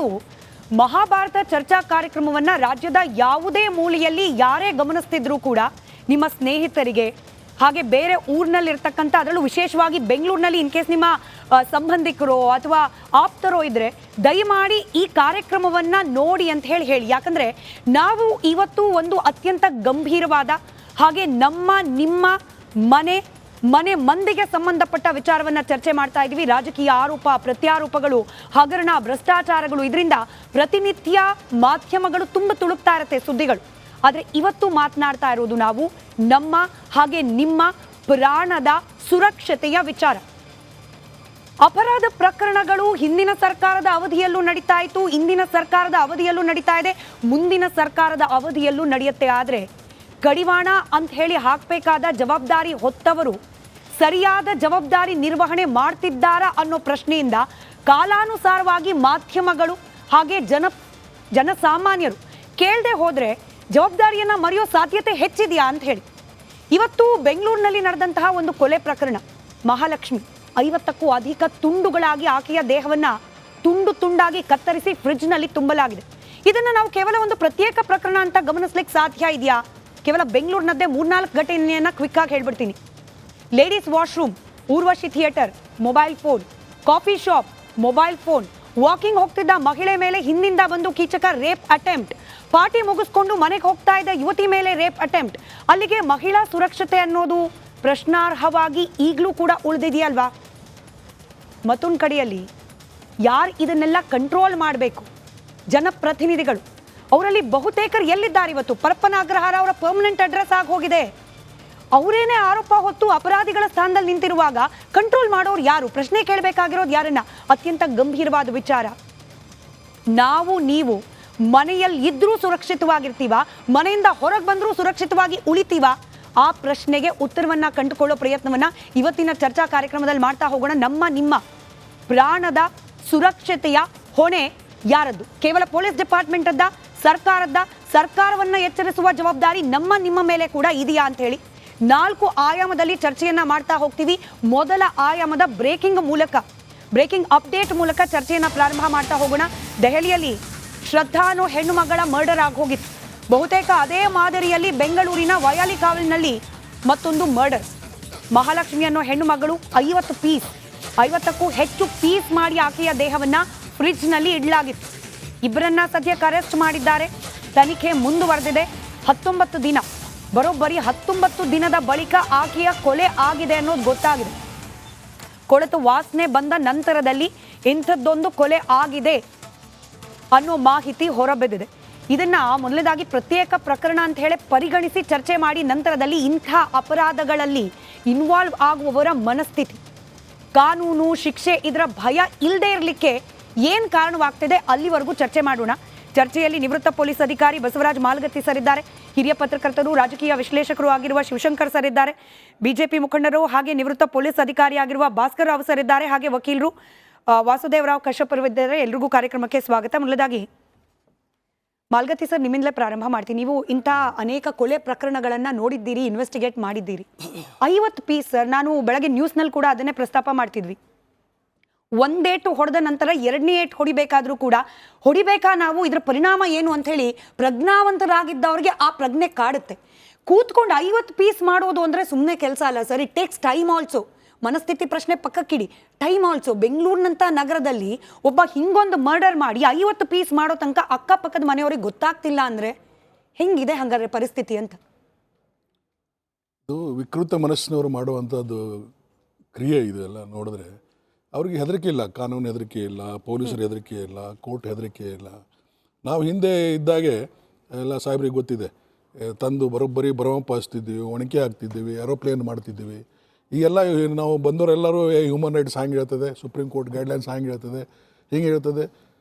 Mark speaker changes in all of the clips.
Speaker 1: ಇವತ್ತು ಮಹಾಭಾರತ ಚರ್ಚಾ ಕಾರ್ಯಕ್ರಮವನ್ನ ರಾಜ್ಯದ ಯಾವುದೇ ಮೂಲೆಯಲ್ಲಿ ಯಾರೇ ಗಮನಿಸ್ತಿದ್ರು ಕೂಡ ನಿಮ್ಮ ಸ್ನೇಹಿತರಿಗೆ ಹಾಗೆ ಬೇರೆ ಊರಿನಲ್ಲಿರ್ತಕ್ಕಂಥ ಅದರಲ್ಲೂ ವಿಶೇಷವಾಗಿ ಬೆಂಗಳೂರಿನಲ್ಲಿ ಇನ್ ಕೇಸ್ ನಿಮ್ಮ ಸಂಬಂಧಿಕರೋ ಅಥವಾ ಆಪ್ತರೋ ಇದ್ರೆ ದಯಮಾಡಿ ಈ ಕಾರ್ಯಕ್ರಮವನ್ನ ನೋಡಿ ಅಂತ ಹೇಳಿ ಯಾಕಂದ್ರೆ ನಾವು ಇವತ್ತು ಒಂದು ಅತ್ಯಂತ ಗಂಭೀರವಾದ ಹಾಗೆ ನಿಮ್ಮ ಮನೆ ಮಂದಿಗೆ ಸಂಬಂಧಪಟ್ಟ ವಿಚಾರವನ್ನ ಚರ್ಚೆ ಮಾಡ್ತಾ ಇದ್ದೀವಿ. ರಾಜಕೀಯ ಆರೋಪ ಪ್ರತ್ಯಾರೋಪಗಳು ಹಗರಣ ಭ್ರಷ್ಟಾಚಾರಗಳು ಇದರಿಂದ ಪ್ರತಿನಿತ್ಯ ಮಾಧ್ಯಮಗಳು ತುಂಬ ತುಳುಕ್ತಾ ಇರುತ್ತೆ ಸುದ್ದಿಗಳು. ಆದರೆ ಇವತ್ತು ಮಾತನಾಡ್ತಾ ಇರೋದು ನಾವು ನಮ್ಮ ಹಾಗೆ ನಿಮ್ಮ ಪ್ರಾಣದ ಸುರಕ್ಷತೆಯ ವಿಚಾರ. ಅಪರಾಧ ಪ್ರಕರಣಗಳು ಹಿಂದಿನ ಸರ್ಕಾರದ ಅವಧಿಯಲ್ಲೂ ನಡೀತಾ ಇತ್ತು, ಇಂದಿನ ಸರ್ಕಾರದ ಅವಧಿಯಲ್ಲೂ ನಡೀತಾ ಇದೆ, ಮುಂದಿನ ಸರ್ಕಾರದ ಅವಧಿಯಲ್ಲೂ ನಡೆಯುತ್ತೆ. ಆದರೆ ಕಡಿವಾಣ ಅಂತ ಹೇಳಿ ಹಾಕಬೇಕಾದ ಜವಾಬ್ದಾರಿ ಹೊತ್ತವರು ಸರಿಯಾದ ಜವಾಬ್ದಾರಿ ನಿರ್ವಹಣೆ ಮಾಡ್ತಿದ್ದಾರಾ ಅನ್ನೋ ಪ್ರಶ್ನೆಯಿಂದ ಕಾಲಾನುಸಾರವಾಗಿ ಮಾಧ್ಯಮಗಳು ಹಾಗೆ ಜನಸಾಮಾನ್ಯರು ಕೇಳದೆ ಹೋದ್ರೆ ಜವಾಬ್ದಾರಿಯನ್ನ ಮರೆಯೋ ಸಾಧ್ಯತೆ ಹೆಚ್ಚಿದೆಯಾ ಅಂತ ಹೇಳಿ ಇವತ್ತು ಬೆಂಗಳೂರಿನಲ್ಲಿ ನಡೆದಂತಹ ಒಂದು ಕೊಲೆ ಪ್ರಕರಣ, ಮಹಾಲಕ್ಷ್ಮಿ 50ಕ್ಕೂ ಅಧಿಕ ತುಂಡುಗಳಾಗಿ ಆಕೆಯ ದೇಹವನ್ನ ತುಂಡಾಗಿ ಕತ್ತರಿಸಿ ಫ್ರಿಡ್ಜ್ನಲ್ಲಿ ತುಂಬಲಾಗಿದೆ. ಇದನ್ನ ನಾವು ಕೇವಲ ಒಂದು ಪ್ರತ್ಯೇಕ ಪ್ರಕರಣ ಅಂತ ಗಮನಿಸ್ಲಿಕ್ಕೆ ಸಾಧ್ಯ ಇದೆಯಾ? ಕೇವಲ ಬೆಂಗಳೂರಿನದ್ದೇ 3-4 ಘಟನೆಯನ್ನ ಕ್ವಿಕ್ ಆಗಿ ಹೇಳ್ಬಿಡ್ತೀನಿ. Ladies washroom, Urvashi theatre, mobile phone, coffee shop, mobile phone, walking ಹೋಗ್ತಿದ್ದ ಮಹಿಳೆ ಮೇಲೆ ಹಿಂದಿಂದ ಬಂದು ಕೀಚಕ ರೇಪ್ ಅಟೆಂಪ್ಟ್, ಪಾರ್ಟಿ ಮುಗಿಸ್ಕೊಂಡು ಮನೆಗೆ ಹೋಗ್ತಾ ಇದ್ದ ಯುವತಿ ಮೇಲೆ ರೇಪ್ ಅಟೆಂಪ್ಟ್. ಅಲ್ಲಿಗೆ ಮಹಿಳಾ ಸುರಕ್ಷತೆ ಅನ್ನೋದು ಪ್ರಶ್ನಾರ್ಹವಾಗಿ ಈಗಲೂ ಕೂಡ ಉಳಿದಿದೆಯಲ್ವಾ? ಮತ್ತೊಂದು ಕಡೆಯಲ್ಲಿ ಯಾರು ಇದನ್ನೆಲ್ಲ ಕಂಟ್ರೋಲ್ ಮಾಡಬೇಕು? ಜನಪ್ರತಿನಿಧಿಗಳು. ಅವರಲ್ಲಿ ಬಹುತೇಕರು ಎಲ್ಲಿದ್ದಾರೆ ಇವತ್ತು? ಪರಪ್ಪನ ಅಗ್ರಹಾರ ಅವರ ಪರ್ಮನೆಂಟ್ ಅಡ್ರೆಸ್ ಆಗಿ ಹೋಗಿದೆ. ಅವರೇನೇ ಆರೋಪ ಹೊತ್ತು ಅಪರಾಧಿಗಳ ಸ್ಥಾನದಲ್ಲಿ ನಿಂತಿರುವಾಗ ಕಂಟ್ರೋಲ್ ಮಾಡೋರು ಯಾರು? ಪ್ರಶ್ನೆ ಕೇಳಬೇಕಾಗಿರೋದು ಯಾರನ್ನ? ಅತ್ಯಂತ ಗಂಭೀರವಾದ ವಿಚಾರ. ನೀವು ಮನೆಯಲ್ಲಿ ಇದ್ರೂ ಸುರಕ್ಷಿತವಾಗಿರ್ತೀವ, ಮನೆಯಿಂದ ಹೊರಗೆ ಬಂದರೂ ಸುರಕ್ಷಿತವಾಗಿ ಉಳಿತೀವ? ಆ ಪ್ರಶ್ನೆಗೆ ಉತ್ತರವನ್ನ ಕಂಡುಕೊಳ್ಳೋ ಪ್ರಯತ್ನವನ್ನ ಇವತ್ತಿನ ಚರ್ಚಾ ಕಾರ್ಯಕ್ರಮದಲ್ಲಿ ಮಾಡ್ತಾ ಹೋಗೋಣ. ನಿಮ್ಮ ಪ್ರಾಣದ ಸುರಕ್ಷತೆಯ ಹೊಣೆ ಯಾರದ್ದು? ಕೇವಲ ಪೊಲೀಸ್ ಡಿಪಾರ್ಟ್ಮೆಂಟ್ ಅದ್ದ, ಸರ್ಕಾರವನ್ನ ಎಚ್ಚರಿಸುವ ಜವಾಬ್ದಾರಿ ನಿಮ್ಮ ಮೇಲೆ ಕೂಡ ಇದೆಯಾ ಅಂತ ಹೇಳಿ 4 ಆಯಾಮದಲ್ಲಿ ಚರ್ಚೆಯನ್ನ ಮಾಡ್ತಾ ಹೋಗ್ತೀವಿ. ಮೊದಲ ಆಯಾಮದ ಬ್ರೇಕಿಂಗ್ ಅಪ್ಡೇಟ್ ಮೂಲಕ ಚರ್ಚೆಯನ್ನ ಪ್ರಾರಂಭ ಮಾಡ್ತಾ ಹೋಗೋಣ. ದೆಹಲಿಯಲ್ಲಿ ಶ್ರದ್ಧಾ ಅನ್ನೋ ಹೆಣ್ಣು ಮಗಳ ಮರ್ಡರ್ ಆಗೋಗಿತ್ತು. ಬಹುತೇಕ ಅದೇ ಮಾದರಿಯಲ್ಲಿ ಬೆಂಗಳೂರಿನ ವಯಾಲಿ ಕಾವಲಿನಲ್ಲಿ ಮತ್ತೊಂದು ಮರ್ಡರ್. ಮಹಾಲಕ್ಷ್ಮಿ ಅನ್ನೋ ಹೆಣ್ಣು ಮಗಳು 50ಕ್ಕೂ ಹೆಚ್ಚು ಪೀಸ್ ಮಾಡಿ ಆಕೆಯ ದೇಹವನ್ನ ಫ್ರಿಡ್ಜ್ನಲ್ಲಿ ಇಡಲಾಗಿತ್ತು. ಇಬ್ಬರನ್ನ ಸದ್ಯಕ್ಕೆ ಅರೆಸ್ಟ್ ಮಾಡಿದ್ದಾರೆ. ತನಿಖೆ ಮುಂದುವರೆದಿದೆ. 19 ದಿನ, ಬರೋಬ್ಬರಿ 19 ದಿನದ ಬಳಿಕ ಆಕೆಯ ಕೊಲೆ ಆಗಿದೆ ಅನ್ನೋದು ಗೊತ್ತಾಗಿದೆ. ಕೊಳೆತು ವಾಸನೆ ಬಂದ ನಂತರದಲ್ಲಿ ಇಂಥದ್ದೊಂದು ಕೊಲೆ ಆಗಿದೆ ಅನ್ನೋ ಮಾಹಿತಿ ಹೊರಬಿದ್ದಿದೆ. ಇದನ್ನ ಮೊದಲನೇದಾಗಿ ಪ್ರತ್ಯೇಕ ಪ್ರಕರಣ ಅಂತ ಹೇಳಿ ಪರಿಗಣಿಸಿ ಚರ್ಚೆ ಮಾಡಿ ನಂತರದಲ್ಲಿ ಇಂಥ ಅಪರಾಧಗಳಲ್ಲಿ ಇನ್ವಾಲ್ವ್ ಆಗುವವರ ಮನಸ್ಥಿತಿ, ಕಾನೂನು ಶಿಕ್ಷೆ ಇದರ ಭಯ ಇಲ್ಲದೆ ಇರಲಿಕ್ಕೆ ಏನು ಕಾರಣವಾಗ್ತಿದೆ ಅಲ್ಲಿವರೆಗೂ ಚರ್ಚೆ ಮಾಡೋಣ. ಚರ್ಚೆಯಲ್ಲಿ ನಿವೃತ್ತ ಪೊಲೀಸ್ ಅಧಿಕಾರಿ ಬಸವರಾಜ್ ಮಾಲ್ಗತ್ತಿ ಸರ್ ಇದ್ದಾರೆ, ಹಿರಿಯ ಪತ್ರಕರ್ತರು ರಾಜಕೀಯ ವಿಶ್ಲೇಷಕರು ಆಗಿರುವ ಶಿವಶಂಕರ್ ಸರ್ ಇದ್ದಾರೆ, ಬಿಜೆಪಿ ಮುಖಂಡರು ಹಾಗೆ ನಿವೃತ್ತ ಪೊಲೀಸ್ ಅಧಿಕಾರಿ ಆಗಿರುವ ಭಾಸ್ಕರ್ ರಾವ್ ಸರ್ ಇದ್ದಾರೆ, ಹಾಗೆ ವಕೀಲರು ವಾಸುದೇವರಾವ್ ಕಶ್ಯಪ್ ಇದ್ದಾರೆ. ಎಲ್ರಿಗೂ ಕಾರ್ಯಕ್ರಮಕ್ಕೆ ಸ್ವಾಗತ. ಮೊದಲದಾಗಿ ಮಾಲ್ಗತ್ತಿ ಸರ್, ನಿಮ್ಮಿಂದಲೇ ಪ್ರಾರಂಭ ಮಾಡ್ತೀನಿ. ನೀವು ಇಂಥ ಅನೇಕ ಕೊಲೆ ಪ್ರಕರಣಗಳನ್ನ ನೋಡಿದ್ದೀರಿ, ಇನ್ವೆಸ್ಟಿಗೇಟ್ ಮಾಡಿದ್ದೀರಿ. 50 ಪೀಸ್ ಸರ್, ನಾನು ಬೆಳಗ್ಗೆ ನ್ಯೂಸ್ನಲ್ಲಿ ಕೂಡ ಅದನ್ನೇ ಪ್ರಸ್ತಾಪ ಮಾಡ್ತಿದ್ವಿ. ಒಂದೇಟು ಹೊಡೆದ ನಂತರ 2ನೇ ಏಟು ಹೊಡಿಬೇಕಾದ್ರೂ ಕೂಡ ನಾವು ಇದರ ಪರಿಣಾಮ ಏನು ಅಂತ ಹೇಳಿ ಪ್ರಜ್ಞಾವಂತರಾಗಿದ್ದವ್ರಿಗೆ ಆ ಪ್ರಜ್ಞೆ ಕಾಡುತ್ತೆ. ಕೂತ್ಕೊಂಡು 50 ಪೀಸ್ ಮಾಡೋದು ಅಂದ್ರೆ ಸುಮ್ಮನೆ ಕೆಲಸ ಅಲ್ಲ sir. It takes time also. ಮನಸ್ಥಿತಿ ಪ್ರಶ್ನೆ ಪಕ್ಕಕ್ಕಿಡಿ, ಟೈಮ್ ಆಲ್ಸೋ. ಬೆಂಗಳೂರಿನಂಥ ನಗರದಲ್ಲಿ ಒಬ್ಬ ಹಿಂಗೊಂದು ಮರ್ಡರ್ ಮಾಡಿ 50 ಪೀಸ್ ಮಾಡೋ ತನಕ ಅಕ್ಕಪಕ್ಕದ ಮನೆಯವ್ರಿಗೆ ಗೊತ್ತಾಗ್ತಿಲ್ಲ ಅಂದ್ರೆ ಹೆಂಗಿದೆ ಹಂಗಾದ್ರೆ ಪರಿಸ್ಥಿತಿ ಅಂತ?
Speaker 2: ಇದು ವಿಕೃತ ಮನಸ್ಸಿನವರು ಮಾಡುವಂಥದ್ದು ಕ್ರಿಯೆ. ಇದೆಲ್ಲ ನೋಡಿದ್ರೆ ಅವ್ರಿಗೆ ಹೆದರಿಕೆ ಇಲ್ಲ, ಕಾನೂನು ಹೆದರಿಕೆ ಇಲ್ಲ, ಪೊಲೀಸರ ಹೆದರಿಕೆ ಇಲ್ಲ, ಕೋರ್ಟ್ ಹೆದರಿಕೆ ಇಲ್ಲ. ನಾವು ಹಿಂದೆ ಇದ್ದಾಗೆ ಎಲ್ಲ ಸಾಹೇಬ್ರಿಗೆ ಗೊತ್ತಿದೆ, ತಂದು ಬರೋಬ್ಬರಿ ಭರಮಪಾಯಿಸ್ತಿದ್ದೀವಿ, ಒಣಕೆ ಹಾಕ್ತಿದ್ದೀವಿ, ಏರೋಪ್ಲೇನ್ ಮಾಡ್ತಿದ್ದೀವಿ. ಈಗೆಲ್ಲ ನಾವು ಬಂದವರೆಲ್ಲರೂ ಹ್ಯೂಮನ್ ರೈಟ್ಸ್ ಹ್ಯಾಂಗೆ ಹೇಳ್ತದೆ, ಸುಪ್ರೀಂ ಕೋರ್ಟ್ ಗೈಡ್ಲೈನ್ಸ್ ಹ್ಯಾಂಗೆ ಹೇಳ್ತದೆ, ಹಿಂಗೆ ಹೇಳ್ತದೆ.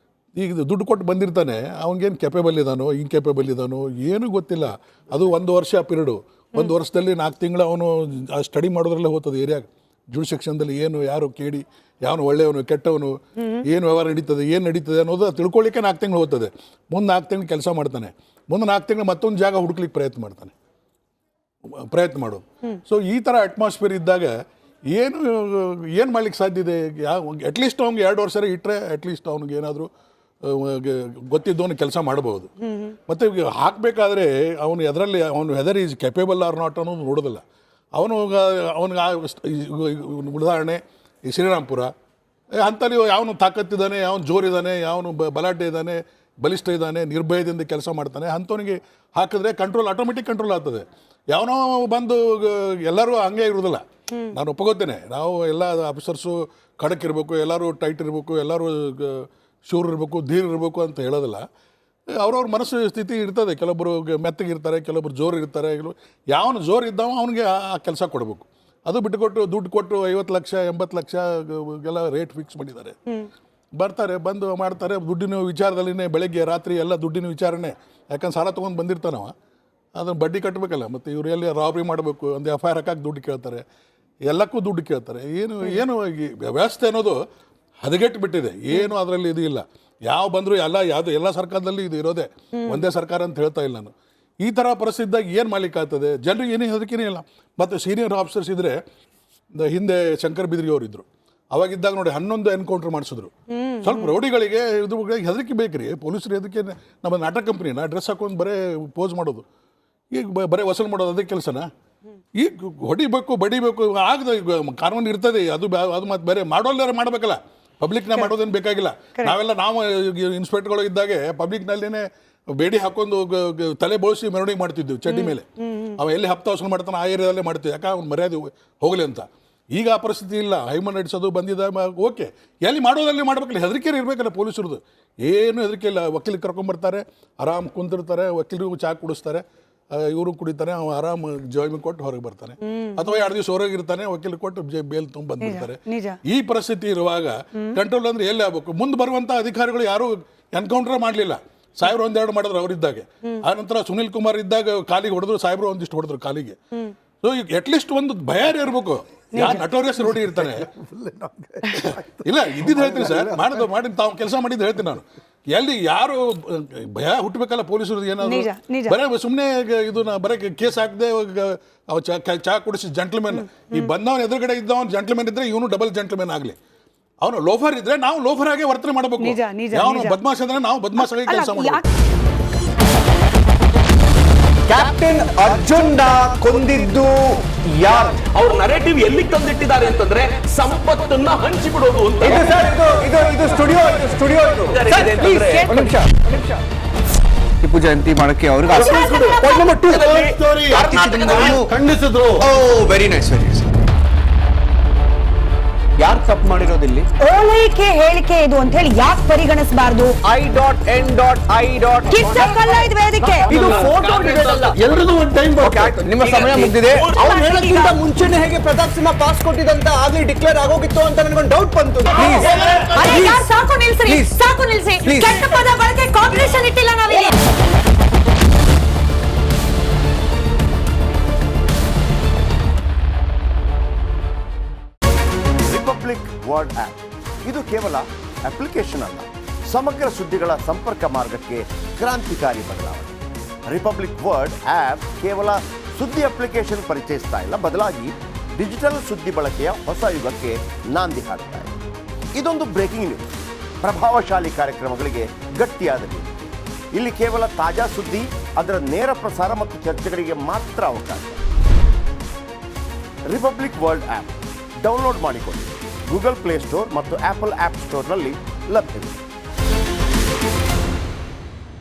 Speaker 2: ಈಗ ದುಡ್ಡು ಕೊಟ್ಟು ಬಂದಿರ್ತಾನೆ, ಅವ್ನಿಗೇನು ಕೆಪೇಬಲ್ ಇದ್ದಾನೋ ಇನ್ಕೆಪೇಬಲ್ ಇದ್ದಾನೋ ಏನೂ ಗೊತ್ತಿಲ್ಲ. ಅದು 1 ವರ್ಷ ಪೀರಿಯಡು. 1 ವರ್ಷದಲ್ಲಿ 4 ತಿಂಗಳು ಅವನು ಆ ಸ್ಟಡಿ ಮಾಡೋದ್ರಲ್ಲೇ ಹೋಗ್ತದೆ. ಏರಿಯಾಗ ಜುಡಿಸೆಕ್ಷನ್ದಲ್ಲಿ ಏನು ಯಾರು ಕೇಳಿ ಯಾವನು ಒಳ್ಳೆಯವನು ಕೆಟ್ಟವನು, ಏನು ವ್ಯವಹಾರ ನಡೀತದೆ ಅನ್ನೋದು ತಿಳ್ಕೊಳ್ಳಿಕ್ಕೆ 4 ತಿಂಗಳು ಹೋಗ್ತದೆ. ಮುಂದೆ 4 ತಿಂಗಳು ಕೆಲಸ ಮಾಡ್ತಾನೆ, ಮುಂದೆ 4 ತಿಂಗಳು ಮತ್ತೊಂದು ಜಾಗ ಹುಡುಕ್ಲಿಕ್ಕೆ ಪ್ರಯತ್ನ ಮಾಡೋದು. ಸೊ ಈ ಥರ ಅಟ್ಮಾಸ್ಫಿಯರ್ ಇದ್ದಾಗ ಏನು ಮಾಡ್ಲಿಕ್ಕೆ ಸಾಧ್ಯ ಇದೆ? ಅಟ್ಲೀಸ್ಟ್ ಅವ್ನಿಗೆ 2 ವರ್ಷ ಇಟ್ಟರೆ ಅಟ್ಲೀಸ್ಟ್ ಅವ್ನಿಗೆ ಏನಾದರೂ ಗೊತ್ತಿದ್ದವನು ಕೆಲಸ ಮಾಡಬಹುದು. ಮತ್ತು ಹಾಕಬೇಕಾದ್ರೆ ಅವನು ಎದರಲ್ಲಿ ಅವನು whether is capable or not ಅನ್ನೋದು ನೋಡೋದಿಲ್ಲ. ಅವನಿಗೆ ಉದಾಹರಣೆ ಈ ಶ್ರೀರಾಮ್ಪುರ ಅಂಥಲ್ಲಿ ಯಾವನು ತಾಕತ್ತಿದ್ದಾನೆ, ಯಾವನು ಜೋರಿದ್ದಾನೆ, ಯಾವನು ಬಲಾಟೆ ಇದ್ದಾನೆ, ಬಲಿಷ್ಠ ಇದ್ದಾನೆ, ನಿರ್ಭಯದಿಂದ ಕೆಲಸ ಮಾಡ್ತಾನೆ, ಅಂಥವನಿಗೆ ಹಾಕಿದ್ರೆ ಆಟೋಮೆಟಿಕ್ ಕಂಟ್ರೋಲ್ ಆಗ್ತದೆ. ಯಾವನೋ ಬಂದು ಎಲ್ಲರೂ ಹಂಗೆ ಇರೋದಿಲ್ಲ. ನಾನು ಒಪ್ಕೋತೇನೆ, ನಾವು ಎಲ್ಲ ಆಫೀಸರ್ಸು ಖಡಕ್ ಇರಬೇಕು, ಎಲ್ಲರೂ ಟೈಟ್ ಇರಬೇಕು, ಎಲ್ಲರೂ ಶೂರ್ ಇರಬೇಕು, ಧೀರ್ ಇರಬೇಕು ಅಂತ ಹೇಳೋದಿಲ್ಲ. ಅವ್ರವ್ರ ಮನಸ್ಸು ಸ್ಥಿತಿ ಇರ್ತದೆ. ಕೆಲವೊಬ್ಬರು ಮೆತ್ತಗಿರ್ತಾರೆ, ಕೆಲವೊಬ್ಬರು ಜೋರು ಇರ್ತಾರೆ. ಯಾವನು ಜೋರು ಇದ್ದಾವ ಅವನಿಗೆ ಆ ಕೆಲಸ ಕೊಡಬೇಕು. ಅದು ಬಿಟ್ಟುಕೊಟ್ಟು ದುಡ್ಡು ಕೊಟ್ಟು 50 ಲಕ್ಷ 80 ಲಕ್ಷ ಎಲ್ಲ ರೇಟ್ ಫಿಕ್ಸ್ ಮಾಡಿದ್ದಾರೆ. ಬರ್ತಾರೆ, ಬಂದು ಮಾಡ್ತಾರೆ. ದುಡ್ಡಿನ ವಿಚಾರದಲ್ಲಿನೇ ಬೆಳಗ್ಗೆ ರಾತ್ರಿ ಎಲ್ಲ ದುಡ್ಡಿನ ವಿಚಾರನೆ. ಯಾಕಂದ್ರೆ ಸಾಲ ತೊಗೊಂಡು ಬಂದಿರ್ತಾನವ, ಅದನ್ನು ಬಡ್ಡಿ ಕಟ್ಟಬೇಕಲ್ಲ. ಮತ್ತು ಇವರು ಎಲ್ಲಿ ರಾಬರಿ ಮಾಡಬೇಕು, ಒಂದು FIR ಹಾಕಕ್ಕೆ ದುಡ್ಡು ಕೇಳ್ತಾರೆ, ಎಲ್ಲಕ್ಕೂ ದುಡ್ಡು ಕೇಳ್ತಾರೆ. ಏನು ಈ ವ್ಯವಸ್ಥೆ ಅನ್ನೋದು ಹದಗೆಟ್ಟು ಬಿಟ್ಟಿದೆ. ಏನು ಅದರಲ್ಲಿ ಇದು ಇಲ್ಲ. ಯಾವ ಬಂದರೂ ಎಲ್ಲ ಸರ್ಕಾರದಲ್ಲಿ ಇದು ಇರೋದೇ, ಒಂದೇ ಸರ್ಕಾರ ಅಂತ ಹೇಳ್ತಾ ಇಲ್ಲ ನಾನು. ಈ ಥರ ಪರಿಸ್ಥಿತಿದಾಗ ಏನು ಮಾಡ್ಲಿಕ್ಕಾಗ್ತದೆ? ಜನರಿಗೆ ಏನೇ ಹೆದರಿಕೆನೇ ಇಲ್ಲ. ಮತ್ತು ಸೀನಿಯರ್ ಆಫೀಸರ್ಸ್ ಇದ್ದರೆ, ಹಿಂದೆ ಶಂಕರ್ ಬಿದ್ರಿ ಅವರು ಇದ್ದರು, ಅವಾಗಿದ್ದಾಗ ನೋಡಿ 11 ಎನ್ಕೌಂಟರ್ ಮಾಡಿಸಿದ್ರು. ಸ್ವಲ್ಪ ರೌಡಿಗಳಿಗೆ ಇದು ಹೆದರಿಕೆ ಬೇಕ್ರಿ, ಪೊಲೀಸರು ಹೆದರಿಕೆ. ನಮ್ಮ ನಾಟಕ ಕಂಪ್ನಿನ ಡ್ರೆಸ್ ಹಾಕೊಂಡು ಬರೀ ಪೋಸ್ ಮಾಡೋದು, ಈಗ ಬರೀ ವಸೂಲು ಮಾಡೋದು ಅದೇ ಕೆಲಸನ. ಈಗ ಹೊಡಿಬೇಕು ಬಡಿಬೇಕು ಆಗದ ಕಾನೂನು ಇರ್ತದೆ. ಅದು ಮತ್ತೆ ಬೇರೆ ಮಾಡೋಲ್ಲಾರ ಮಾಡಬೇಕಲ್ಲ, ಪಬ್ಲಿಕ್ನ ಮಾಡೋದೇನು ಬೇಕಾಗಿಲ್ಲ. ನಾವು ಇನ್ಸ್ಪೆಕ್ಟರ್ಗಳು ಇದ್ದಾಗೆ ಪಬ್ಲಿಕ್ನಲ್ಲಿನೇ ಬೇಡಿ ಹಾಕೊಂಡು ತಲೆ ಬೋಳಿಸಿ ಮೆರವಣಿಗೆ ಮಾಡ್ತಿದ್ವಿ ಚಡ್ಡಿ ಮೇಲೆ. ಅವ ಎಲ್ಲಿ ಹಪ್ತ ವಸೂಲು ಮಾಡ್ತಾನೆ ಆ ಏರಿಯಾದಲ್ಲೇ ಮಾಡ್ತೀವಿ, ಯಾಕೆ ಅವ್ನು ಮರ್ಯಾದೆ ಹೋಗಲಿ ಅಂತ. ಈಗ ಆ ಪರಿಸ್ಥಿತಿ ಇಲ್ಲ. ಹೈಮನ್ ನಡೆಸೋದು ಬಂದಿದೆ, ಓಕೆ, ಎಲ್ಲಿ ಮಾಡೋದಲ್ಲಿ ಮಾಡ್ಬೇಕಲ್ಲ. ಹೆದರಿಕೆ ಇರಬೇಕಲ್ಲ ಪೊಲೀಸರದು. ಏನು ಹೆದರಿಕೆ ಇಲ್ಲ. ವಕೀಲಿಗೆ ಕರ್ಕೊಂಬರ್ತಾರೆ, ಆರಾಮ್ ಕುಂತಿರ್ತಾರೆ, ವಕೀಲರಿಗೂ ಚಾ ಕುಡಿಸ್ತಾರೆ, ಇವರು ಕುಡಿತಾನೆ, ಅವ ಆರಾಮ್ ಜಾಮೀನು ಕೊಟ್ಟು ಹೊರಗೆ ಬರ್ತಾನೆ. ಅಥವಾ 2 ದಿವಸ ಹೊರಗೆ ಇರ್ತಾನೆ, ವಕೀಲ ಕೊಟ್ಟು ಬೇಲ್ ತುಂಬ ಬಂದ್ಬಿಡ್ತಾರೆ. ಈ ಪರಿಸ್ಥಿತಿ ಇರುವಾಗ ಕಂಟ್ರೋಲ್ ಅಂದ್ರೆ ಎಲ್ಲಿ ಆಗ್ಬೇಕು? ಮುಂದೆ ಬರುವಂಥ ಅಧಿಕಾರಿಗಳು ಯಾರು ಎನ್ಕೌಂಟರ್ ಮಾಡಲಿಲ್ಲ. ಸಾಹೇಬ್ರು 1-2 ಮಾಡಿದ್ರು ಅವರಿದ್ದಾಗೆ. ಆ ನಂತರ ಸುನಿಲ್ ಕುಮಾರ್ ಇದ್ದಾಗ ಕಾಲಿಗೆ ಹೊಡೆದ್ರು, ಸಾಹೇಬ್ರು ಒಂದಿಷ್ಟು ಹೊಡೆದ್ರು ಕಾಲಿಗೆ. ಸೊ ಈಗ ಅಟ್ಲೀಸ್ಟ್ ಒಂದು ಭಯ ಇರಬೇಕು. ಯಾರು ನಟೋರಿಯಸ್ ರೋಡಿ ಇರ್ತಾನೆ ಇಲ್ಲ, ಇದ್ದಿದ್ದು ಹೇಳ್ತೀನಿ ಸರ್, ಮಾಡಿ ತಾವು ಕೆಲಸ ಮಾಡಿದ್ದು ಹೇಳ್ತೀನಿ ನಾನು. ಎಲ್ಲಿ ಯಾರು ಭಯ ಹುಟ್ಟಬೇಕಲ್ಲ ಪೊಲೀಸರು. ಏನಾದ್ರು ಬರೇ ಸುಮ್ಮನೆ ಇದನ್ನ ಬರೀ ಕೇಸ್ ಹಾಕದೆ ಚಾ ಕುಡಿಸಿ ಜಂಟ್ಲ್ಮೆನ್. ಈ ಬಂದವನ ಎದುರುಗಡೆ ಇದ್ದವನು ಜಂಟ್ಲ್ಮೆನ್ ಇದ್ರೆ ಇವನು ಡಬಲ್ ಜಂಟ್ಲ್ಮೆನ್ ಆಗಲಿ. ಅವನು ಲೋಫರ್ ಇದ್ರೆ ನಾವು ಲೋಫರ್ ಆಗಿ ವರ್ತನೆ ಮಾಡಬೇಕು. ಅವನು ಬದ್ಮಾಶ್ ಅಂದ್ರೆ ನಾವು ಬದ್ಮಾಶ್ ಆಗಿ ಕೆಲಸ ಮಾಡಬೇಕು.
Speaker 3: ಕ್ಯಾಪ್ಟನ್ ಅರ್ಜುನ್ ಕೊಂದಿದ್ದು ಯಾರು?
Speaker 4: ಅವ್ರ ನರೇಟಿವ್ ಎಲ್ಲಿ ತಂದಿಟ್ಟಿದ್ದಾರೆ ಅಂತಂದ್ರೆ ಸಂಪತ್ತನ್ನ ಹಂಚಿಬಿಡೋದು ಅಂತ.
Speaker 3: ಇದು ಸ್ಟುಡಿಯೋ ಟಿಪ್ಪು ಜಯಂತಿ ಮಾಡಕ್ಕೆ ಅವ್ರಿಗೆ ಖಂಡಿಸಿದ್ರು. Very nice, very nice. ಯಾರು ತಪ್ಪು ಮಾಡಿರೋದಿಲ್ಲಿ?
Speaker 1: ಓಲೈಕೆ ಹೇಳಿಕೆ ಇದು ಅಂತ ಹೇಳಿ ಯಾಕೆ ಪರಿಗಣಿಸಬಾರದು?
Speaker 3: I.N.I.
Speaker 1: ಇದು ವೇದಿಕೆ,
Speaker 3: ಇದು ಫೋಟೋ ಎಲ್ಲರದು ಒಂದು ಟೈಮ್. ನಿಮ್ಮ ಸಮಯ ಮುಗಿದಿದೆ. ಅವ್ರು ಹೇಳೋಕ್ಕಿಂತ ಮುಂಚೆನೆ ಹೇಗೆ ಪ್ರತಾಪ್ ಸಿಂಹ ಪಾಸ್ ಕೊಟ್ಟಿದಂತ ಆಗ್ಲಿ ಡಿಕ್ಲೇರ್ ಆಗೋಗಿತ್ತು ಅಂತ ನನಗೊಂದು ಡೌಟ್ ಬಂತು.
Speaker 1: ಸಾಕು ನಿಲ್ಸಿ, ಸಾಕು ನಿಲ್ಸಿ. ಕೆಟ್ಟ ಪದ ಬಳಕೆ ಕಾಂಬಿನೇಷನ್ ಇಟ್ಟಿಲ್ಲ ನಾವಿಲ್ಲಿ.
Speaker 5: ರಿಪಬ್ಲಿಕ್ ವರ್ಡ್ ಆಪ್ ಇದು ಕೇವಲ ಅಪ್ಲಿಕೇಶನ್ ಅಲ್ಲ, ಸಮಗ್ರ ಸುದ್ದಿಗಳ ಸಂಪರ್ಕ ಮಾರ್ಗಕ್ಕೆ ಕ್ರಾಂತಿಕಾರಿ ಬದಲಾವಣೆ. ರಿಪಬ್ಲಿಕ್ ವರ್ಡ್ ಆಪ್ ಕೇವಲ ಸುದ್ದಿ ಅಪ್ಲಿಕೇಶನ್ ಪರಿಚಯಿಸ್ತಾ ಇಲ್ಲ, ಬದಲಾಗಿ ಡಿಜಿಟಲ್ ಸುದ್ದಿ ಬಳಕೆಯ ಹೊಸ ಯುಗಕ್ಕೆ ನಾಂದಿ ಹಾಡ್ತಾ ಇದೆ. ಇದೊಂದು ಬ್ರೇಕಿಂಗ್ ನ್ಯೂಸ್, ಪ್ರಭಾವಶಾಲಿ ಕಾರ್ಯಕ್ರಮಗಳಿಗೆ ಗಟ್ಟಿಯಾದ ನ್ಯೂಸ್. ಇಲ್ಲಿ ಕೇವಲ ತಾಜಾ ಸುದ್ದಿ, ಅದರ ನೇರ ಪ್ರಸಾರ ಮತ್ತು ಚರ್ಚೆಗಳಿಗೆ ಮಾತ್ರ ಅವಕಾಶ. ರಿಪಬ್ಲಿಕ್ ವರ್ಲ್ಡ್ ಆಪ್ ಡೌನ್ಲೋಡ್ ಮಾಡಿಕೊಳ್ಳಿ. ಗೂಗಲ್ ಪ್ಲೇ ಸ್ಟೋರ್ ಮತ್ತು ಆಪಲ್ ಆಪ್ ಸ್ಟೋರ್ನಲ್ಲಿ ಲಭ್ಯವಿದೆ.